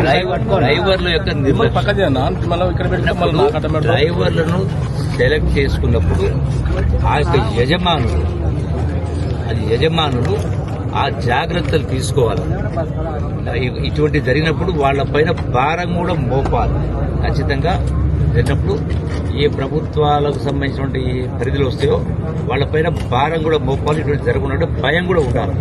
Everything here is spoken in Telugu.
డ్రైవర్ల యొక్క డ్రైవర్లను సెలెక్ట్ చేసుకున్నప్పుడు ఆ యొక్క యజమానులు ఆ జాగ్రత్తలు తీసుకోవాలి. ఇటువంటి జరిగినప్పుడు వాళ్ళపైన భారం కూడా మోపాలి. ఖచ్చితంగా జరిగినప్పుడు ఏ ప్రభుత్వాలకు సంబంధించినటువంటి పరిధిలో వస్తాయో వాళ్ళపైన భారం కూడా మోపాలి. ఇటువంటి జరగకుండా భయం కూడా ఉండాలి.